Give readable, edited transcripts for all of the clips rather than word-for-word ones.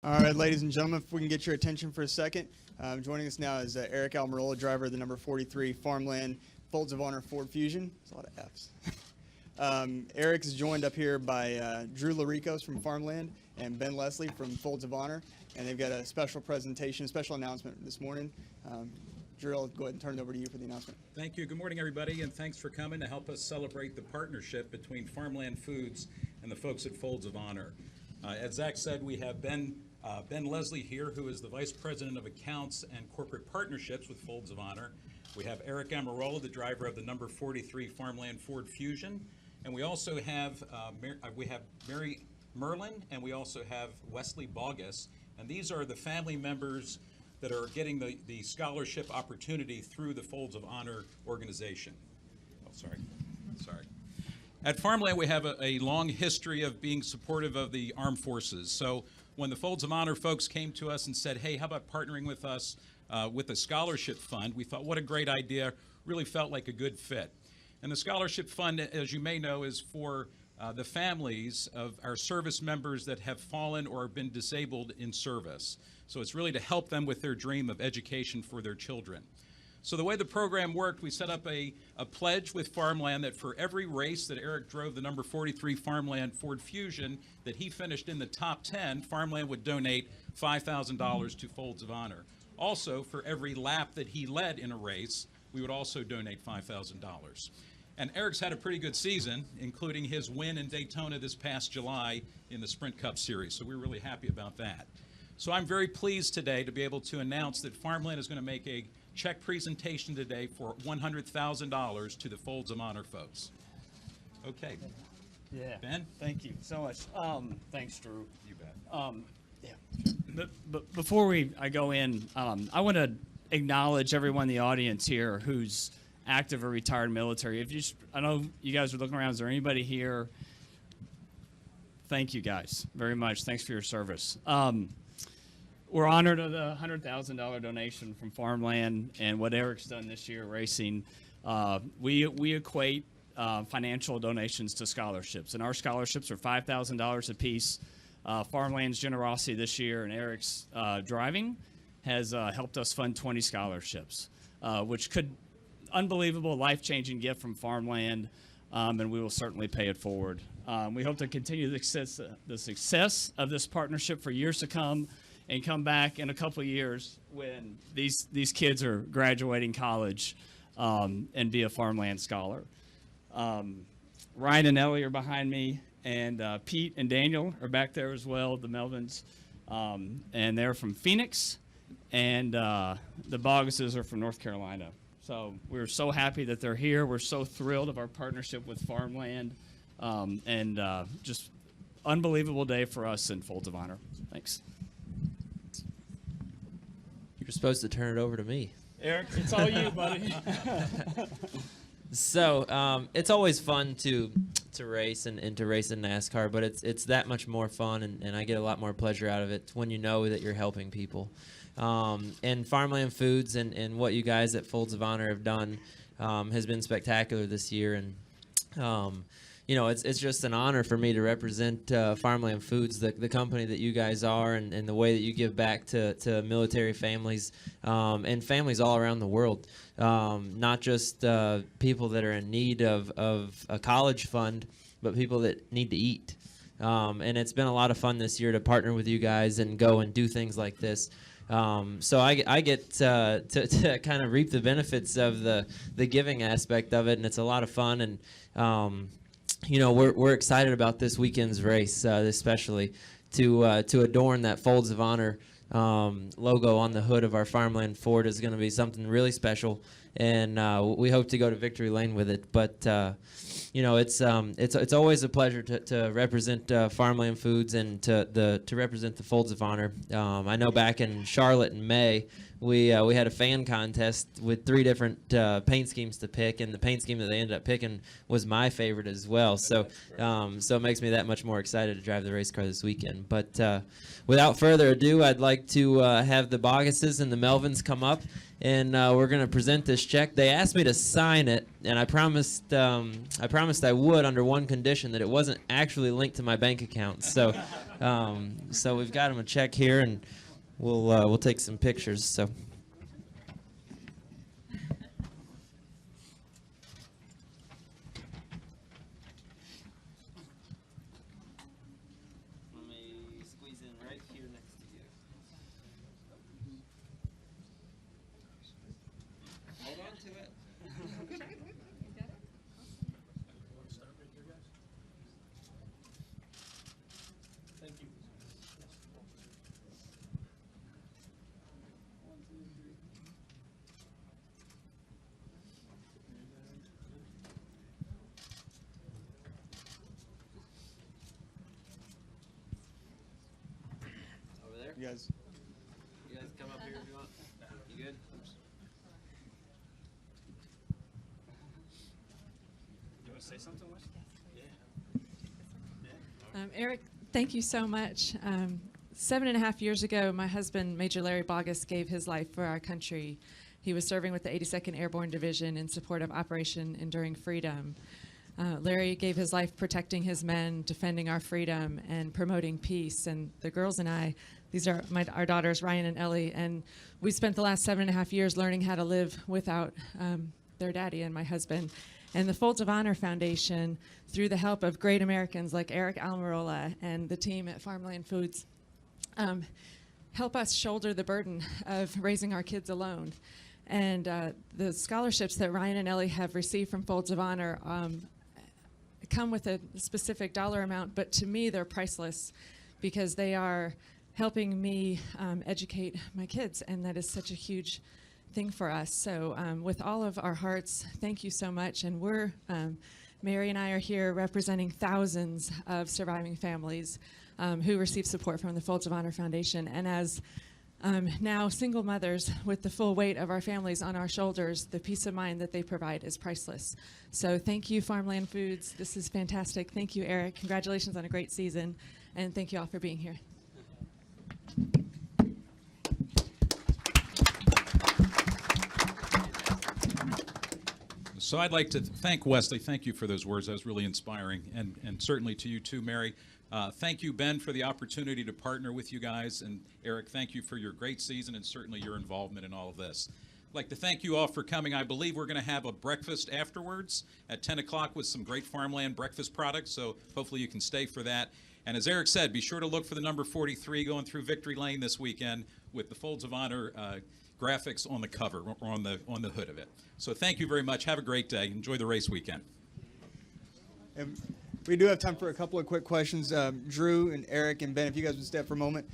All right, ladies and gentlemen, if we can get your attention for a second. Joining us now is Aric Almirola, driver of the number 43 Farmland Folds of Honor Ford Fusion. There's a lot of F's. Aric is joined up here by Drew Laricos from Farmland and Ben Leslie from Folds of Honor, and they've got a special presentation, a special announcement this morning. Drew, I'll go ahead and turn it over to you for the announcement. Thank you. Good morning, everybody, and thanks for coming to help us celebrate the partnership between Farmland Foods and the folks at Folds of Honor. As Zach said, we have Ben Leslie here, who is the Vice President of Accounts and Corporate Partnerships with Folds of Honor. We have Aric Almirola, the driver of the number 43 Farmland Ford Fusion. And we also have Mary Merlin, and we also have Wesley Bogus. And these are the family members that are getting the scholarship opportunity through the Folds of Honor organization. Oh, sorry. At Farmland, we have a long history of being supportive of the armed forces. So when the Folds of Honor folks came to us and said, hey, how about partnering with us with a scholarship fund, we thought, what a great idea, really felt like a good fit. And the scholarship fund, as you may know, is for the families of our service members that have fallen or been disabled in service. So it's really to help them with their dream of education for their children. So the way the program worked, we set up a pledge with Farmland that for every race that Aric drove, the number 43 Farmland Ford Fusion, that he finished in the top 10, Farmland would donate $5,000 to Folds of Honor. Also, for every lap that he led in a race, we would also donate $5,000. And Aric's had a pretty good season, including his win in Daytona this past July in the Sprint Cup Series, so we're really happy about that. So I'm very pleased today to be able to announce that Farmland is going to make a check presentation today for $100,000 to the Folds of Honor folks. Okay. Yeah. Ben? Thank you so much. Thanks, Drew. You bet. But before I go in, I want to acknowledge everyone in the audience here who's active or retired military. I know you guys are looking around. Is there anybody here? Thank you guys very much. Thanks for your service. We're honored of the $100,000 donation from Farmland and what Aric's done this year racing. We equate financial donations to scholarships, and our scholarships are $5,000 apiece. Farmland's generosity this year and Aric's driving has helped us fund 20 scholarships, which could unbelievable, life-changing gift from Farmland, and we will certainly pay it forward. We hope to continue the success of this partnership for years to come, and come back in a couple of years when these kids are graduating college and be a Farmland scholar. Ryan and Ellie are behind me, and Pete and Daniel are back there as well, the Melvins, and they're from Phoenix, and the Bogguses are from North Carolina. So we're so happy that they're here. We're so thrilled of our partnership with Farmland, and just unbelievable day for us in Folds of Honor. Thanks. You're supposed to turn it over to me. Aric, it's all you, buddy. So it's always fun to race and to race in NASCAR, but it's that much more fun, and I get a lot more pleasure out of it when you know that you're helping people. And Farmland Foods and what you guys at Folds of Honor have done has been spectacular this year, and you know, it's just an honor for me to represent Farmland Foods, the company that you guys are, and the way that you give back to military families and families all around the world, not just people that are in need of a college fund, but people that need to eat. And it's been a lot of fun this year to partner with you guys and go and do things like this. So I get to kind of reap the benefits of the giving aspect of it, and it's a lot of fun. And you know, we're excited about this weekend's race, especially to adorn that Folds of Honor logo on the hood of our Farmland Ford is going to be something really special, and we hope to go to victory lane with it. But you know, it's always a pleasure to represent Farmland Foods and to represent the Folds of Honor. I know back in Charlotte in May, we had a fan contest with 3 different paint schemes to pick, and the paint scheme that they ended up picking was my favorite as well. So so it makes me that much more excited to drive the race car this weekend. But without further ado, I'd like to have the Bogguses and the Melvins come up and we're going to present this check. They asked me to sign it, and I promised I would under one condition, that it wasn't actually linked to my bank account. So so we've got them a check here, and we'll take some pictures. So. You guys. You guys come up here if you want. You good? You want to say something, Wes? Aric, thank you so much. 7.5 years ago, my husband, Major Larry Bogus, gave his life for our country. He was serving with the 82nd Airborne Division in support of Operation Enduring Freedom. Larry gave his life protecting his men, defending our freedom, and promoting peace. And the girls and I, these are our daughters, Ryan and Ellie, and we spent the last 7.5 years learning how to live without their daddy and my husband. And the Folds of Honor Foundation, through the help of great Americans like Aric Almirola and the team at Farmland Foods, help us shoulder the burden of raising our kids alone. And the scholarships that Ryan and Ellie have received from Folds of Honor come with a specific dollar amount, but to me they're priceless because they are helping me educate my kids, and that is such a huge thing for us. So with all of our hearts, thank you so much. And we're, Mary and I are here representing thousands of surviving families who receive support from the Folds of Honor Foundation. And as now single mothers with the full weight of our families on our shoulders, the peace of mind that they provide is priceless. So thank you, Farmland Foods. This is fantastic. Thank you, Aric. Congratulations on a great season. And thank you all for being here. So I'd like to thank Wesley. Thank you for those words. That was really inspiring. And certainly to you too, Mary. Thank you, Ben, for the opportunity to partner with you guys. And Aric, thank you for your great season and certainly your involvement in all of this. I'd like to thank you all for coming. I believe we're going to have a breakfast afterwards at 10 o'clock with some great Farmland breakfast products. So hopefully you can stay for that. And as Aric said, be sure to look for the number 43 going through Victory Lane this weekend with the Folds of Honor graphics on the cover or on the hood of it. So thank you very much. Have a great day. Enjoy the race weekend. And we do have time for a couple of quick questions. Drew and Aric and Ben, if you guys would step for a moment.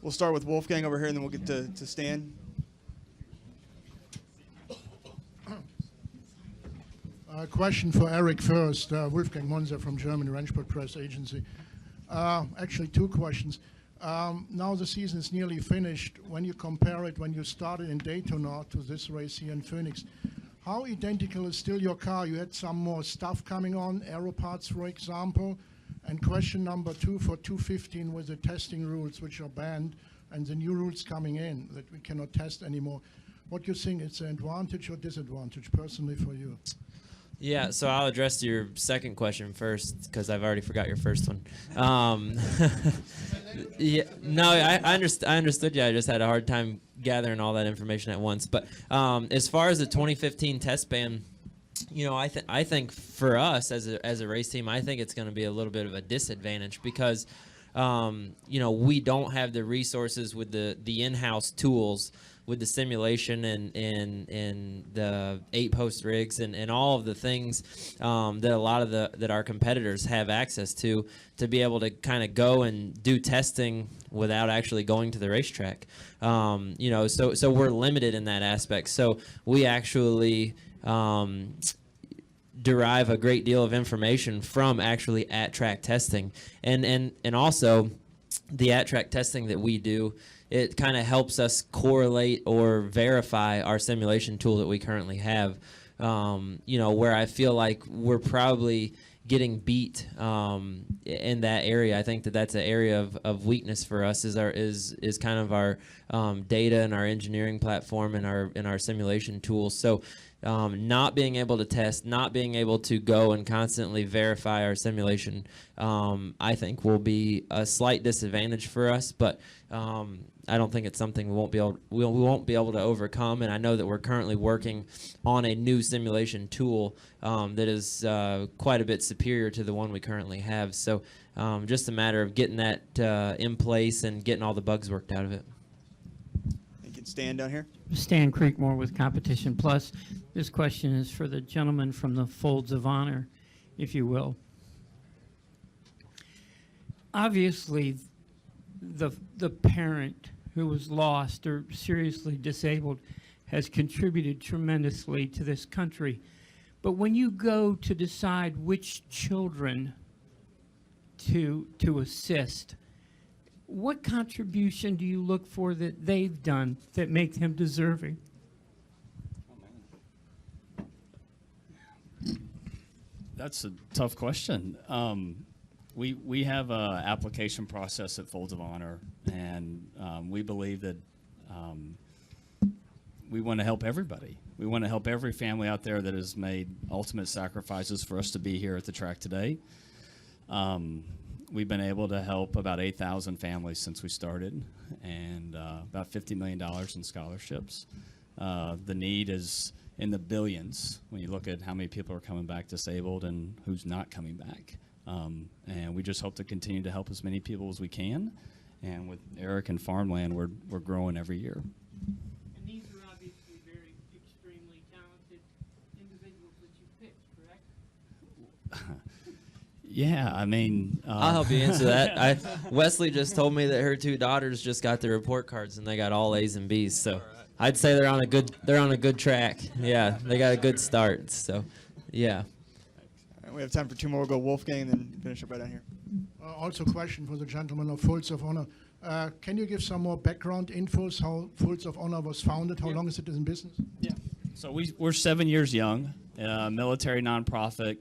We'll start with Wolfgang over here, and then we'll get to Stan. Question for Aric first. Wolfgang Monzer from German Ranchport Press Agency. Actually, two questions. Now the season is nearly finished. When you compare it, when you started in Daytona to this race here in Phoenix, how identical is still your car? You had some more stuff coming on, aero parts, for example. And question number two for 215 with the testing rules, which are banned, and the new rules coming in that we cannot test anymore. What do you think? It's an advantage or disadvantage, personally, for you? Yeah, so I'll address your second question first because I've already forgot your first one. Yeah, no, I understood you. I just had a hard time gathering all that information at once. But as far as the 2015 test ban, you know, I think for us as a race team, I think it's going to be a little bit of a disadvantage because you know, we don't have the resources with the in-house tools with the simulation and the 8-post rigs and all of the things that a lot of that our competitors have access to be able to kind of go and do testing without actually going to the racetrack. You know, so we're limited in that aspect. So we actually derive a great deal of information from actually at-track testing, and also the at-track testing that we do. It kind of helps us correlate or verify our simulation tool that we currently have. You know, where I feel like we're probably getting beat in that area. I think that's an area of weakness for us is kind of our data and our engineering platform and our simulation tools. So not being able to test, not being able to go and constantly verify our simulation, I think will be a slight disadvantage for us, but I don't think it's something we won't be able to overcome. And I know that we're currently working on a new simulation tool that is quite a bit superior to the one we currently have. So just a matter of getting that in place and getting all the bugs worked out of it. Thank you. Stan down here. Stan Creekmore with Competition Plus. This question is for the gentleman from the Folds of Honor, if you will. Obviously, the parent who was lost or seriously disabled has contributed tremendously to this country. But when you go to decide which children to assist, what contribution do you look for that they've done that make them deserving? That's a tough question. We have an application process at Folds of Honor, and we believe that we want to help everybody. We want to help every family out there that has made ultimate sacrifices for us to be here at the track today. We've been able to help about 8,000 families since we started, and about $50 million in scholarships. The need is in the billions when you look at how many people are coming back disabled and who's not coming back. And we just hope to continue to help as many people as we can. And with Aric and Farmland, we're growing every year. And these are obviously very extremely talented individuals that you picked, correct? Yeah, I mean, I'll help you answer that. Wesley just told me that her two daughters just got their report cards and they got all A's and B's. So I'd say they're on a good track. Yeah, they got a good start. So, yeah. We have time for two more. We'll go Wolfgang and then finish up right down here. Also a question for the gentleman of Folds of Honor. Can you give some more background infos how Folds of Honor was founded? How long is it in business? Yeah. So we're 7 years young, military nonprofit.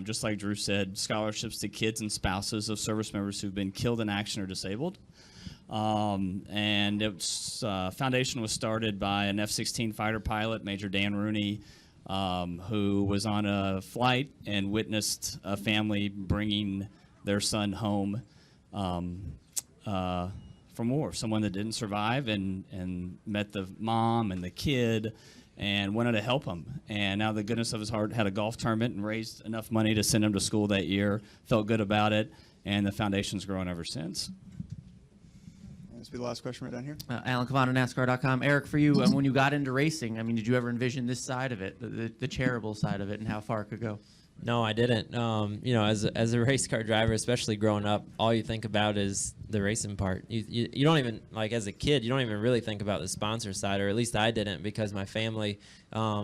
Just like Drew said, scholarships to kids and spouses of service members who've been killed in action or disabled. And its foundation was started by an F-16 fighter pilot, Major Dan Rooney, who was on a flight and witnessed a family bringing their son home from war, someone that didn't survive, and met the mom and the kid and wanted to help him. And out of the goodness of his heart, had a golf tournament and raised enough money to send him to school that year, felt good about it, and the foundation's grown ever since. This will be the last question right down here. Alan Cavano, NASCAR.com. Eric, for you, when you got into racing, I mean, did you ever envision this side of it, the charitable side of it, and how far it could go? No, I didn't. You know, as a race car driver, especially growing up, all you think about is the racing part. You don't even, like as a kid, you don't even really think about the sponsor side, or at least I didn't, because my family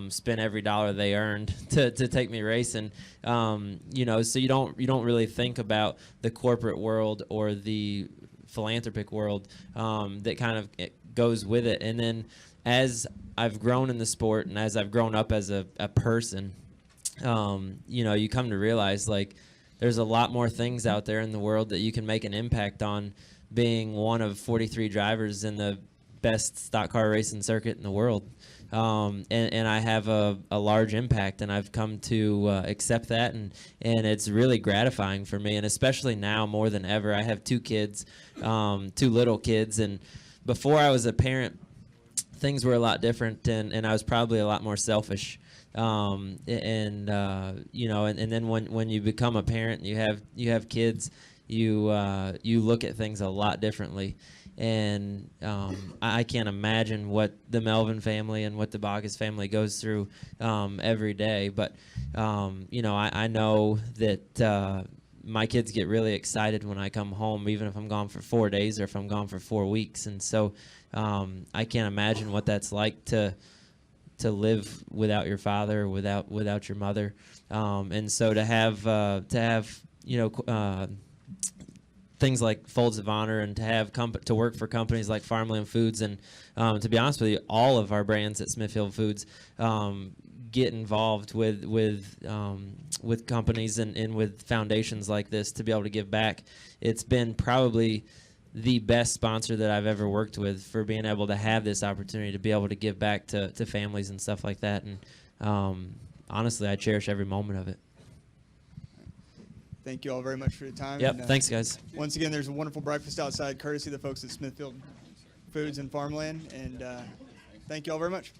spent every dollar they earned to take me racing. You know, so you don't really think about the corporate world or the philanthropic world that kind of goes with it. And then as I've grown in the sport and as I've grown up as a person, you know, you come to realize like there's a lot more things out there in the world that you can make an impact on, being one of 43 drivers in the best stock car racing circuit in the world. And I have a large impact, and I've come to accept that, and it's really gratifying for me, and especially now more than ever. I have two kids, two little kids, and before I was a parent, things were a lot different, and I was probably a lot more selfish. You know, and then when you become a parent and you have kids, you look at things a lot differently. And I can't imagine what the Melvin family and what the Boggess family goes through every day. But, you know, I know that my kids get really excited when I come home, even if I'm gone for 4 days or if I'm gone for 4 weeks. And so I can't imagine what that's like to live without your father, or without your mother. And so to have you know, things like Folds of Honor, and to have to work for companies like Farmland Foods, and to be honest with you, all of our brands at Smithfield Foods get involved with companies and with foundations like this to be able to give back. It's been probably the best sponsor that I've ever worked with for being able to have this opportunity to be able to give back to families and stuff like that. And honestly, I cherish every moment of it. Thank you all very much for your time. Yep. And, Thanks, guys. Once again, there's a wonderful breakfast outside, courtesy of the folks at Smithfield Foods and Farmland. And thank you all very much.